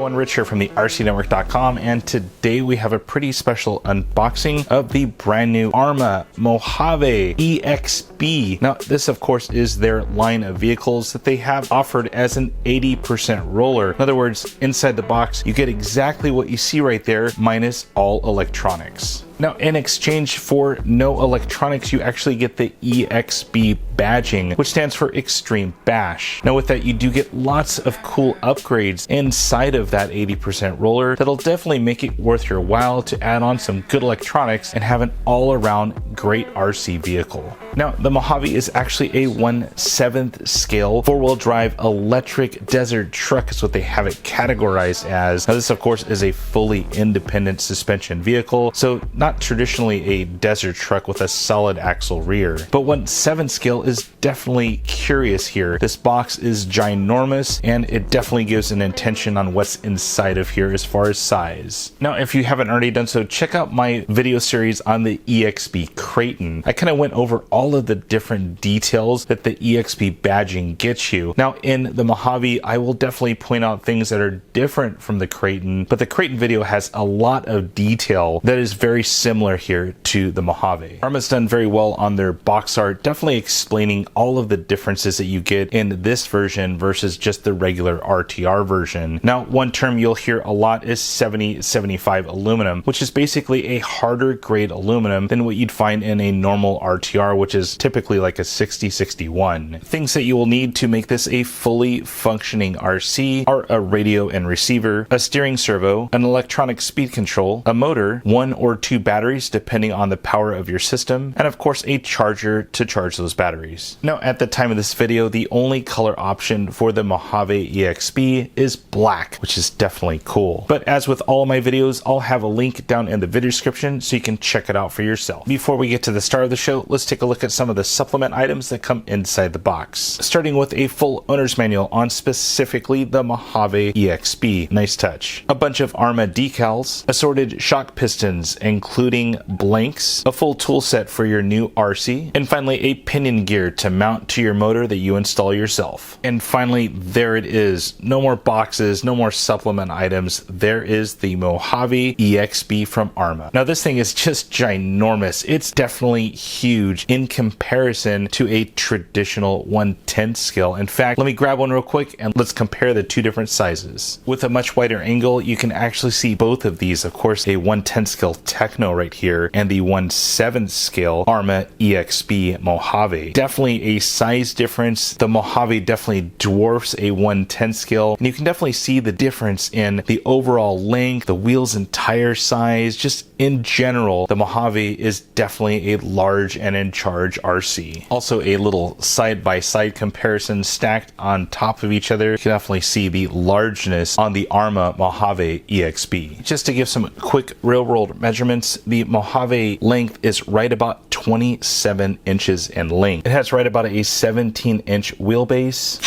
everyone, Rich here from the RCNetwork.com, and today we have a pretty special unboxing of the brand new Arrma Mojave EXB. Now this of course is their line of vehicles that they have offered as an 80% roller. In other words, inside the box you get exactly what you see right there minus all electronics. Now, in exchange for no electronics, you actually get the EXB badging, which stands for Extreme Bash. Now, with that, you do get lots of cool upgrades inside of that 80% roller that'll definitely make it worth your while to add on some good electronics and have an all-around great RC vehicle. Now, the Mojave is actually a 1/7 scale four-wheel drive electric desert truck is what they have it categorized as. Now, this of course is a fully independent suspension vehicle, so not traditionally a desert truck with a solid axle rear. But 1/7 scale is definitely curious here. This box is ginormous and it definitely gives an intention on what's inside of here as far as size. Now, if you haven't already done so, check out my video series on the EXB Creighton. I kind of went over all of the different details that the EXB badging gets you. Now, in the Mojave, I will definitely point out things that are different from the Creighton, but the Creighton video has a lot of detail that is very similar here to the Mojave. Arrma's done very well on their box art, definitely explaining all of the differences that you get in this version versus just the regular RTR version. Now, one term you'll hear a lot is 7075 aluminum, which is basically a harder grade aluminum than what you'd find in a normal RTR, which is typically like a 6061. Things that you will need to make this a fully functioning RC are a radio and receiver, a steering servo, an electronic speed control, a motor, 1 or 2 batteries depending on the power of your system, and of course a charger to charge those batteries. Now, at the time of this video, the only color option for the Mojave EXB is black, which is definitely cool. But as with all of my videos, I'll have a link down in the video description so you can check it out for yourself. Before we get to the start of the show, let's take a look at some of the supplement items that come inside the box. Starting with a full owner's manual on specifically the Mojave EXB. Nice touch. A bunch of Arrma decals, assorted shock pistons including blanks, a full tool set for your new RC, and finally a pinion gear to mount to your motor that you install yourself. And finally, there it is. No more boxes, no more supplement items. There is the Mojave EXB from Arrma. Now, this thing is just ginormous. It's definitely huge in comparison to a traditional 1/10 scale. In fact, let me grab one real quick and let's compare the two different sizes. With a much wider angle, you can actually see both of these. Of course, a 1/10 scale Techno right here and the 1/7 scale Arrma EXB Mojave. Definitely a size difference. The Mojave definitely dwarfs a 1/10 scale, and you can definitely see the difference in the overall length, the wheels and tire size. Just in general, the Mojave is definitely a large and in charge RC. Also, a little side-by-side comparison stacked on top of each other. You can definitely see the largeness on the Arrma Mojave EXB. Just to give some quick real-world measurements, the Mojave length is right about 27 inches in length. It has right about a 17-inch wheelbase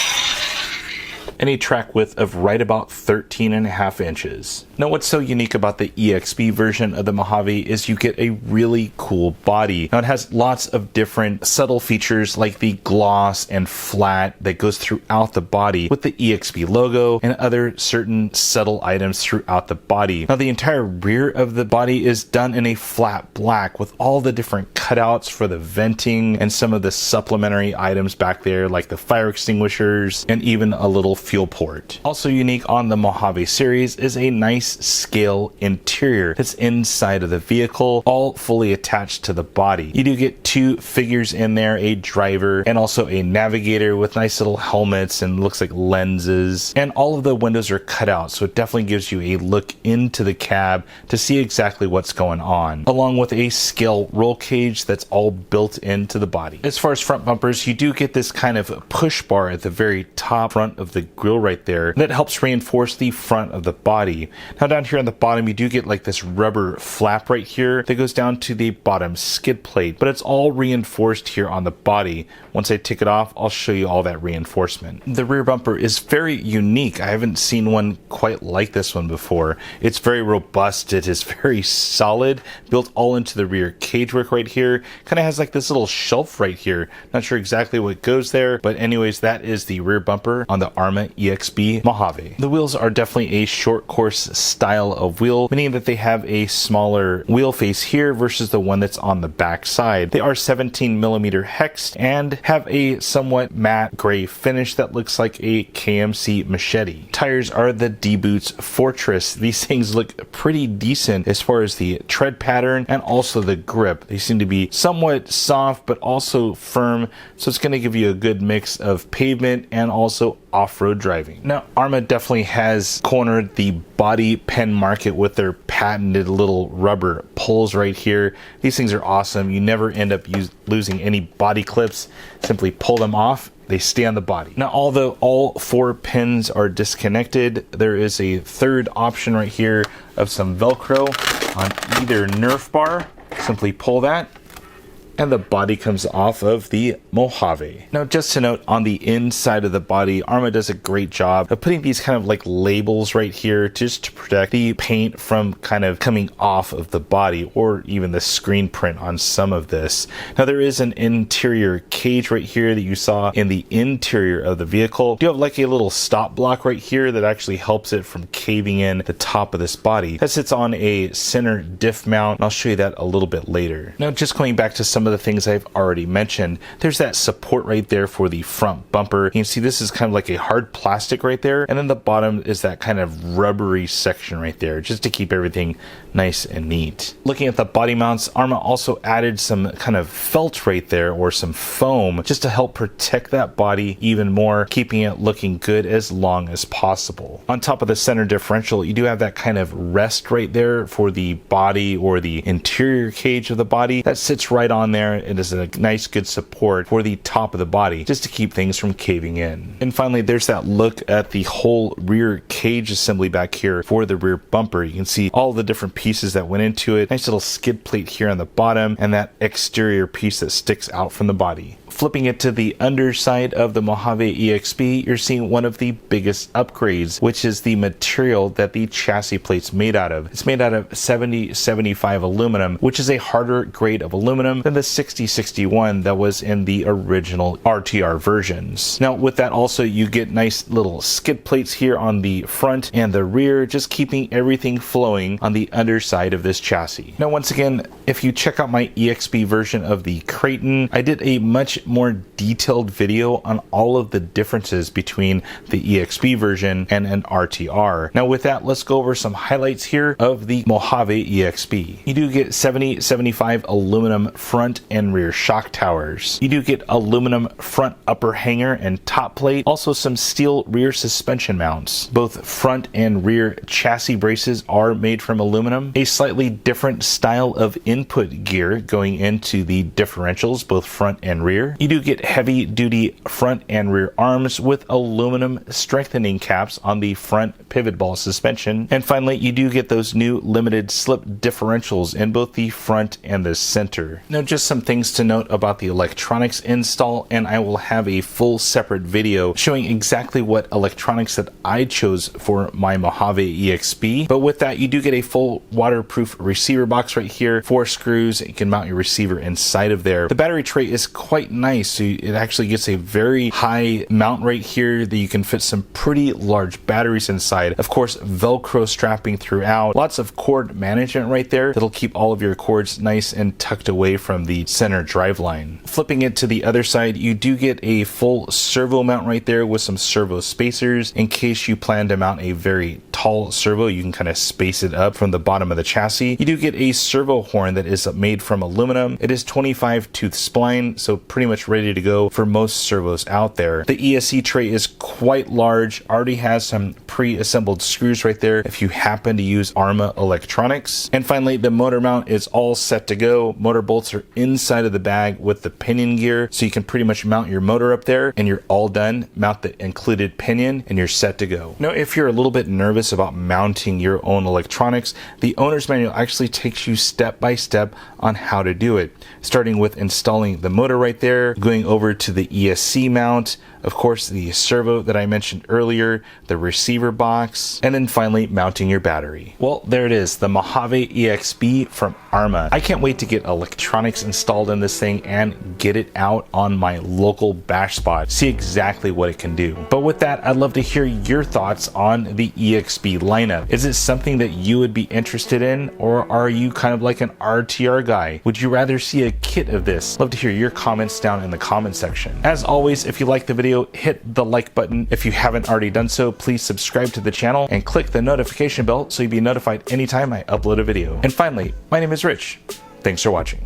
and a track width of right about 13.5 inches. Now, what's so unique about the EXB version of the Mojave is you get a really cool body. Now, it has lots of different subtle features like the gloss and flat that goes throughout the body with the EXB logo and other certain subtle items throughout the body. Now, the entire rear of the body is done in a flat black with all the different cutouts for the venting and some of the supplementary items back there like the fire extinguishers and even a little fuel port. Also unique on the Mojave series is a nice scale interior that's inside of the vehicle, all fully attached to the body. You do get 2 figures in there, a driver and also a navigator with nice little helmets and looks like lenses, and all of the windows are cut out, so it definitely gives you a look into the cab to see exactly what's going on, along with a scale roll cage that's all built into the body. As far as front bumpers, you do get this kind of push bar at the very top front of the grille right there that helps reinforce the front of the body. Now, down here on the bottom, you do get like this rubber flap right here that goes down to the bottom skid plate, but it's all reinforced here on the body. Once I take it off, I'll show you all that reinforcement. The rear bumper is very unique. I haven't seen one quite like this one before. It's very robust. It is very solid, built all into the rear cage work right here. Kind of has like this little shelf right here. Not sure exactly what goes there, but anyways, that is the rear bumper on the Arrma Arrma EXB Mojave. The wheels are definitely a short course style of wheel, meaning that they have a smaller wheel face here versus the one that's on the back side. They are 17mm hexed and have a somewhat matte gray finish that looks like a KMC machete. Tires are the D-Boots Fortress. These things look pretty decent as far as the tread pattern and also the grip. They seem to be somewhat soft but also firm, so it's going to give you a good mix of pavement and also off-road driving. Now, Arrma definitely has cornered the body pen market with their patented little rubber pulls right here. These things are awesome. You never end up losing any body clips. Simply pull them off. They stay on the body. Now, although all 4 pins are disconnected, there is a third option right here of some Velcro on either Nerf bar. Simply pull that, and the body comes off of the Mojave. Now, just to note, on the inside of the body, Arrma does a great job of putting these kind of like labels right here just to protect the paint from kind of coming off of the body or even the screen print on some of this. Now, there is an interior cage right here that you saw in the interior of the vehicle. You have like a little stop block right here that actually helps it from caving in the top of this body. That sits on a center diff mount, and I'll show you that a little bit later. Now, just going back to some of the things I've already mentioned, there's that support right there for the front bumper. You can see this is kind of like a hard plastic right there, and then the bottom is that kind of rubbery section right there just to keep everything nice and neat. Looking at the body mounts, Arrma also added some kind of felt right there or some foam just to help protect that body even more, keeping it looking good as long as possible. On top of the center differential, you do have that kind of rest right there for the body or the interior cage of the body that sits right on there. It is a nice good support for the top of the body just to keep things from caving in. And finally, there's that look at the whole rear cage assembly back here for the rear bumper. You can see all the different pieces that went into it. Nice little skid plate here on the bottom and that exterior piece that sticks out from the body. Flipping it to the underside of the Mojave EXB, you're seeing one of the biggest upgrades, which is the material that the chassis plate's made out of. It's made out of 7075 aluminum, which is a harder grade of aluminum than the 6061 that was in the original RTR versions. Now, with that also, you get nice little skid plates here on the front and the rear, just keeping everything flowing on the underside of this chassis. Now, once again, if you check out my EXB version of the Creighton, I did a much more detailed video on all of the differences between the EXB version and an RTR. Now, with that, let's go over some highlights here of the Mojave EXB. You do get 7075 aluminum front and rear shock towers. You do get aluminum front upper hanger and top plate, also some steel rear suspension mounts. Both front and rear chassis braces are made from aluminum. A slightly different style of input gear going into the differentials, both front and rear. You do get heavy duty front and rear arms with aluminum strengthening caps on the front pivot ball suspension. And finally, you do get those new limited slip differentials in both the front and the center. Now, just some things to note about the electronics install, and I will have a full separate video showing exactly what electronics that I chose for my Mojave EXB. But with that, you do get a full waterproof receiver box right here, 4 screws. You can mount your receiver inside of there. The battery tray is quite nice, so it actually gets a very high mount right here that you can fit some pretty large batteries inside. Of course, Velcro strapping throughout, lots of cord management right there that'll keep all of your cords nice and tucked away from the center drive line. Flipping it to the other side, you do get a full servo mount right there with some servo spacers in case you plan to mount a very tall servo. You can kind of space it up from the bottom of the chassis. You do get a servo horn that is made from aluminum. It is 25 tooth spline, so pretty much ready to go for most servos out there. The ESC tray is quite large, already has some pre-assembled screws right there if you happen to use Arrma electronics. And finally, the motor mount is all set to go. Motor bolts are inside of the bag with the pinion gear, so you can pretty much mount your motor up there and you're all done. Mount the included pinion and you're set to go. Now, if you're a little bit nervous about mounting your own electronics, the owner's manual actually takes you step by step on how to do it, starting with installing the motor right there, going over to the ESC mount, of course the servo that I mentioned earlier, the receiver box, and then finally mounting your battery. Well, there it is, the Mojave EXB from Arrma. I can't wait to get electronics installed in this thing and get it out on my local bash spot, see exactly what it can do. But with that, I'd love to hear your thoughts on the EXB lineup. Is it something that you would be interested in, or are you kind of like an RTR guy? Would you rather see a kit of this? Love to hear your comments down in the comment section. As always, if you like the video, hit the like button. If you haven't already done so, please subscribe to the channel and click the notification bell so you'll be notified anytime I upload a video. And finally, my name is Rich. Thanks for watching.